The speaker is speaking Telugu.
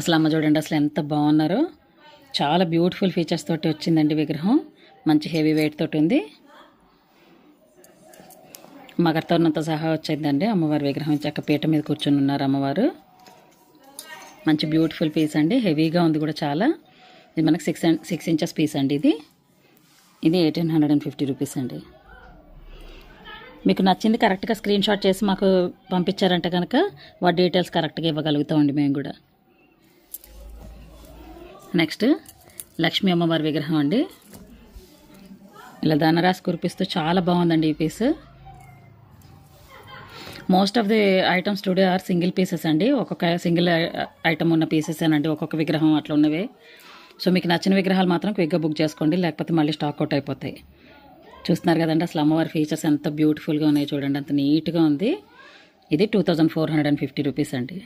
అసలు అమ్మ చూడండి అసలు ఎంత బాగున్నారో. చాలా బ్యూటిఫుల్ ఫీచర్స్ తోటి వచ్చిందండి విగ్రహం. మంచి హెవీ వెయిట్ తోటి ఉంది. మగర్తోనంతో సహా వచ్చిందండి అమ్మవారి విగ్రహం. చక్క పీట మీద కూర్చొని ఉన్నారు అమ్మవారు. మంచి బ్యూటిఫుల్ పీస్ అండి. హెవీగా ఉంది కూడా చాలా. ఇది మనకు 6 ఇంచెస్ పీస్ అండి. ఇది 1850 రూపీస్ అండి. మీకు నచ్చింది కరెక్ట్గా స్క్రీన్ షాట్ చేసి మాకు పంపించారంటే కనుక వాటి డీటెయిల్స్ కరెక్ట్గా ఇవ్వగలుగుతామండి మేము కూడా. నెక్స్ట్ లక్ష్మీ అమ్మవారి విగ్రహం అండి. ఇలా ధనరాశి కురిపిస్తూ చాలా బాగుందండి ఈ piece. Most of the items today are single pieces అండి. ఒక్కొక్క సింగిల్ ఐటమ్ ఉన్న పీసెస్ అండి. ఒక్కొక్క విగ్రహం అట్లా ఉన్నవే. సో మీకు నచ్చిన విగ్రహాలు మాత్రం క్విక్గా బుక్ చేసుకోండి, లేకపోతే మళ్ళీ స్టాక్ అవుట్ అయిపోతాయి. చూస్తున్నారు కదండి అసలు అమ్మవారి ఫీచర్స్ ఎంత బ్యూటిఫుల్గా ఉన్నాయి చూడండి. అంత నీట్గా ఉంది. ఇది 2450 రూపీస్ అండి.